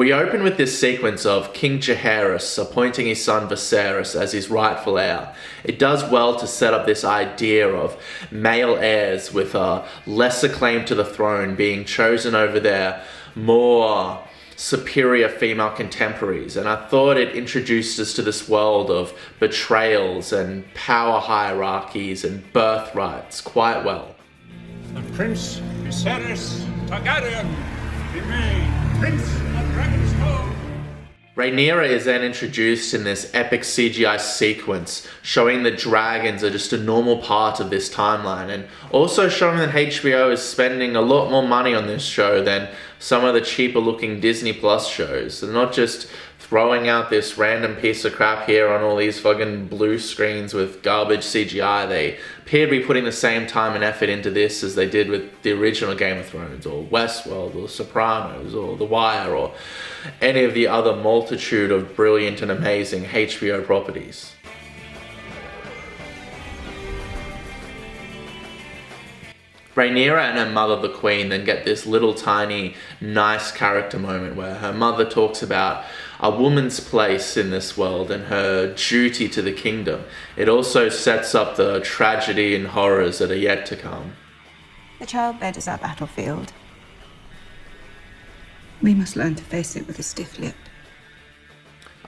We open with this sequence of King Jaehaerys appointing his son Viserys as his rightful heir. It does well to set up this idea of male heirs with a lesser claim to the throne being chosen over their more superior female contemporaries, and I thought it introduced us to this world of betrayals and power hierarchies and birthrights quite well. The Prince Jaehaerys Targaryen remain Prince of Dragonstone. Rhaenyra is then introduced in this epic CGI sequence, showing the dragons are just a normal part of this timeline, and also showing that HBO is spending a lot more money on this show than some of the cheaper looking Disney Plus shows. They're not just throwing out this random piece of crap here on all these fucking blue screens with garbage CGI. They appear to be putting the same time and effort into this as they did with the original Game of Thrones, or Westworld, or Sopranos, or The Wire, or any of the other multitude of brilliant and amazing HBO properties. Rhaenyra and her mother, the Queen, then get this little tiny nice character moment where her mother talks about a woman's place in this world and her duty to the kingdom. It also sets up the tragedy and horrors that are yet to come. The childbed is our battlefield. We must learn to face it with a stiff lip.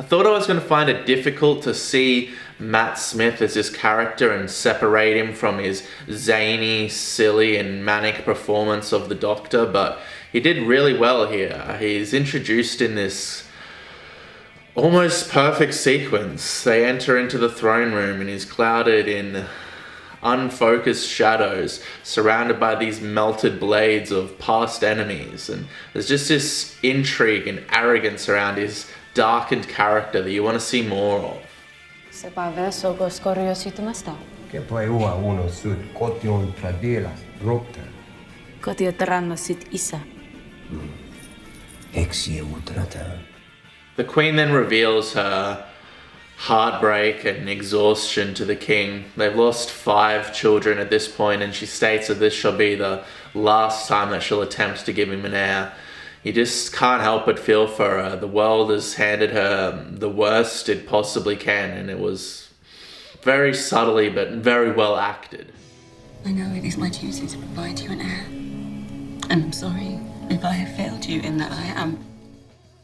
I thought I was going to find it difficult to see Matt Smith as this character and separate him from his zany, silly and manic performance of the Doctor, but he did really well here. He's introduced in this almost perfect sequence. They enter into the throne room and he's clouded in unfocused shadows, surrounded by these melted blades of past enemies, and there's just this intrigue and arrogance around his darkened character that you want to see more of. Se pave sogo skoriositmasta. Che poi uno sud kotion pradela rokta. Kotiotaranno sit isa. Exie utrata. The Queen then reveals her heartbreak and exhaustion to the king. They've lost 5 children at this point, and she states that this shall be the last time that she'll attempt to give him an heir. You just can't help but feel for her. The world has handed her the worst it possibly can, and it was very subtly but very well acted. I know it is my duty to provide you an heir. And I'm sorry if I have failed you in that I am.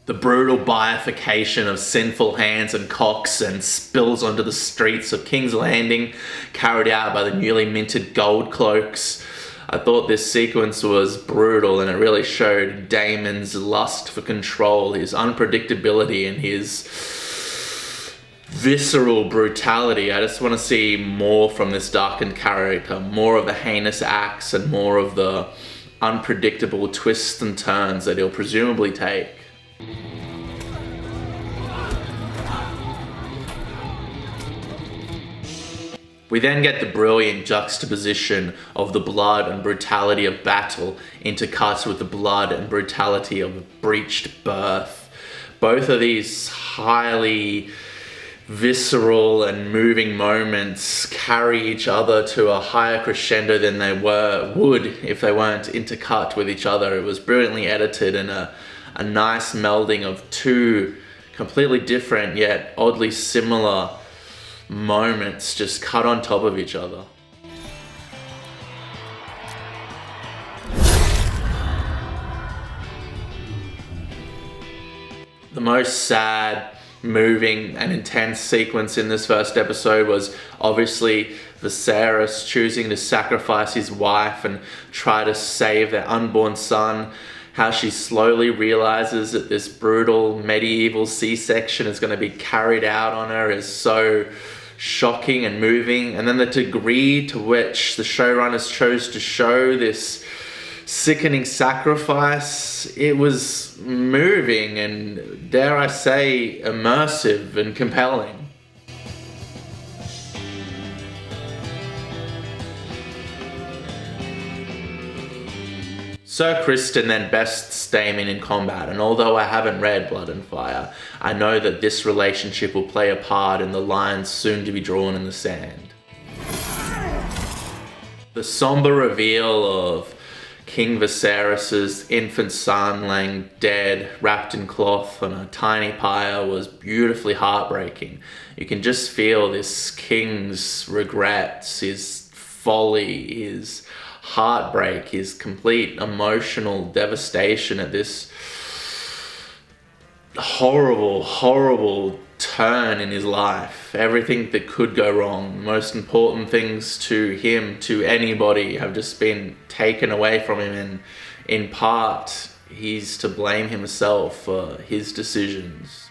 The brutal bifurcation of sinful hands and cocks and spills onto the streets of King's Landing, carried out by the newly minted gold cloaks. I thought this sequence was brutal, and it really showed Daemon's lust for control, his unpredictability and his visceral brutality. I just want to see more from this darkened character, more of the heinous acts and more of the unpredictable twists and turns that he'll presumably take. We then get the brilliant juxtaposition of the blood and brutality of battle intercut with the blood and brutality of a breached birth. Both of these highly visceral and moving moments carry each other to a higher crescendo than they would if they weren't intercut with each other. It was brilliantly edited, and a nice melding of 2 completely different yet oddly similar moments just cut on top of each other. The most sad, moving and intense sequence in this first episode was obviously Viserys choosing to sacrifice his wife and try to save their unborn son. How she slowly realizes that this brutal medieval C-section is going to be carried out on her is so shocking and moving. And then the degree to which the showrunners chose to show this sickening sacrifice, it was moving and, dare I say, immersive and compelling. Sir Criston then bests Daemon in combat, and although I haven't read Blood and Fire, I know that this relationship will play a part in the lines soon to be drawn in the sand. The somber reveal of King Viserys's infant son laying dead, wrapped in cloth on a tiny pyre was beautifully heartbreaking. You can just feel this king's regrets, his folly, his heartbreak, his complete emotional devastation at this horrible turn in his life. Everything that could go wrong, most important things to him, to anybody, have just been taken away from him, and in part he's to blame himself for his decisions.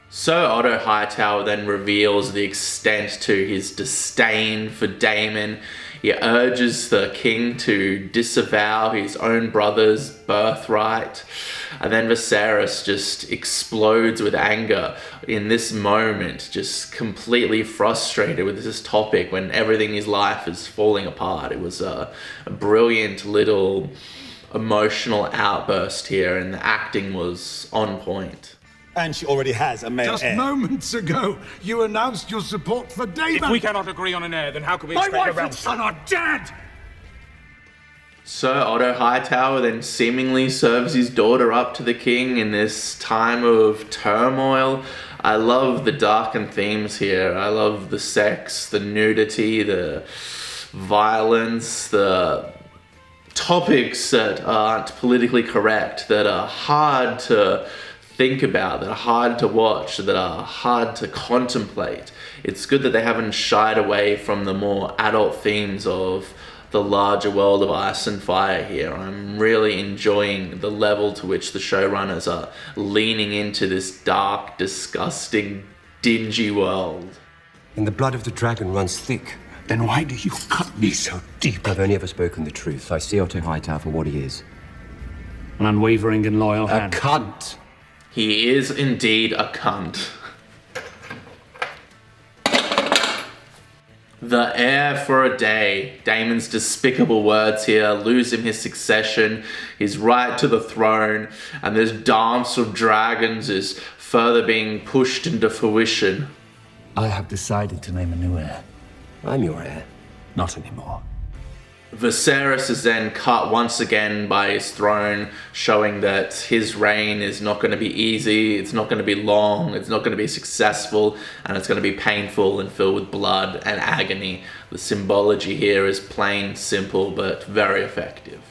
Sir Otto Hightower then reveals the extent to his disdain for Daemon. He urges the king to disavow his own brother's birthright. And then Viserys just explodes with anger in this moment, just completely frustrated with this topic when everything in his life is falling apart. It was a brilliant little emotional outburst here, and the acting was on point. And she already has a male Just heir. moments ago, you announced your support for Daemon. If we cannot agree on an heir, then how can we My expect a wife realm? and son are dead! Sir Otto Hightower then seemingly serves his daughter up to the king in this time of turmoil. I love the darkened themes here. I love the sex, the nudity, the violence, the topics that aren't politically correct, that are hard to think about, that are hard to watch, that are hard to contemplate. It's good that they haven't shied away from the more adult themes of the larger world of Ice and Fire here. I'm really enjoying the level to which the showrunners are leaning into this dark, disgusting, dingy world. And the blood of the dragon runs thick. Then why do you cut me so deep? I've only ever spoken the truth. I see Otto Hightower for what he is. An unwavering and loyal A cunt. He is indeed a cunt. The heir for a day. Daemon's despicable words here lose him his succession, his right to the throne, and this dance of dragons is further being pushed into fruition. I have decided to name a new heir. I'm your heir. Not anymore. Viserys is then cut once again by his throne, showing that his reign is not going to be easy, it's not going to be long, it's not going to be successful, and it's going to be painful and filled with blood and agony. The symbology here is plain, simple, but very effective.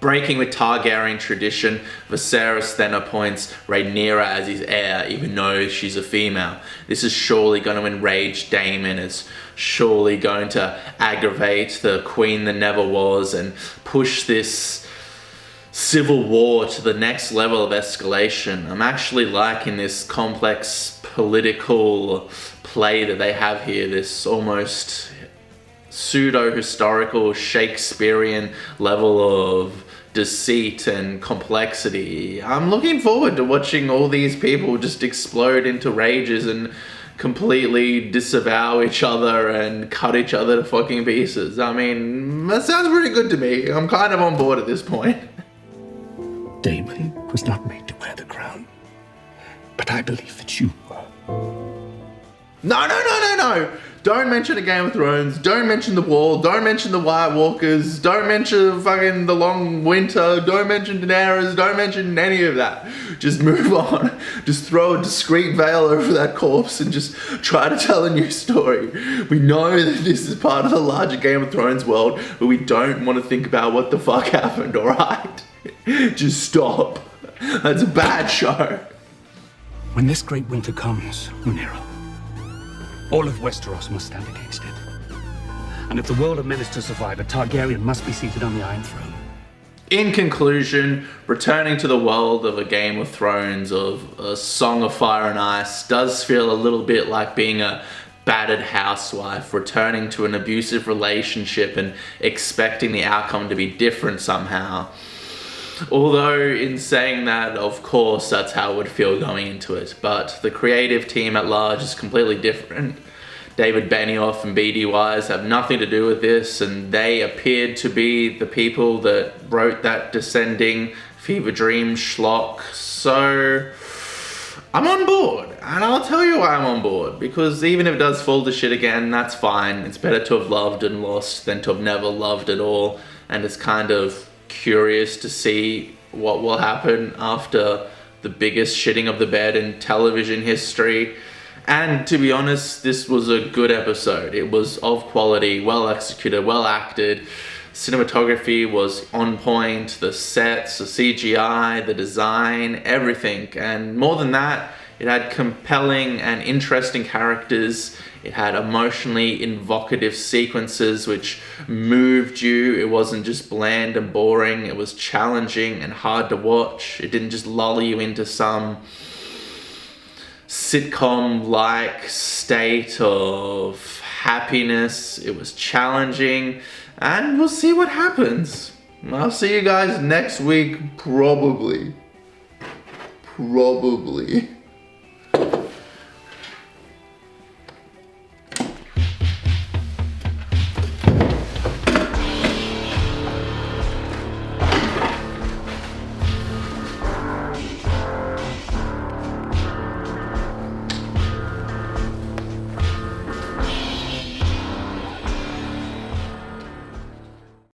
Breaking with Targaryen tradition, Viserys then appoints Rhaenyra as his heir, even though she's a female. This is surely going to enrage Daemon. It's surely going to aggravate the queen that never was and push this civil war to the next level of escalation. I'm actually liking this complex political play that they have here, this almost pseudo-historical Shakespearean level of deceit and complexity. I'm looking forward to watching all these people just explode into rages and completely disavow each other and cut each other to fucking pieces. I mean, that sounds pretty good to me. I'm kind of on board at this point. Daemon was not made to wear the crown, but I believe that you were. No. Don't mention a Game of Thrones. Don't mention the Wall. Don't mention the White Walkers. Don't mention fucking the Long Winter. Don't mention Daenerys. Don't mention any of that. Just move on. Just throw a discreet veil over that corpse and just try to tell a new story. We know that this is part of the larger Game of Thrones world, but we don't want to think about what the fuck happened, alright? Just stop. That's a bad show. When this great winter comes, Rhaenyra, all of Westeros must stand against it. And if the world of men is to survive, a Targaryen must be seated on the Iron Throne. In conclusion, returning to the world of a Game of Thrones, of a Song of Fire and Ice, does feel a little bit like being a battered housewife, returning to an abusive relationship and expecting the outcome to be different somehow. Although in saying that, of course, that's how it would feel going into it. But the creative team at large is completely different. David Benioff and B.D. Wise have nothing to do with this, and they appeared to be the people that wrote that descending fever dream schlock. So I'm on board, and I'll tell you why I'm on board, because even if it does fall to shit again, that's fine. It's better to have loved and lost than to have never loved at all, and it's kind of curious to see what will happen after the biggest shitting of the bed in television history. And to be honest, this was a good episode. It was of quality, well executed, well acted. Cinematography was on point, the sets, the CGI, the design, everything. And more than that, it had compelling and interesting characters. It had emotionally evocative sequences which moved you. It wasn't just bland and boring. It was challenging and hard to watch. It didn't just lull you into some sitcom-like state of happiness. It was challenging. And we'll see what happens. I'll see you guys next week, probably.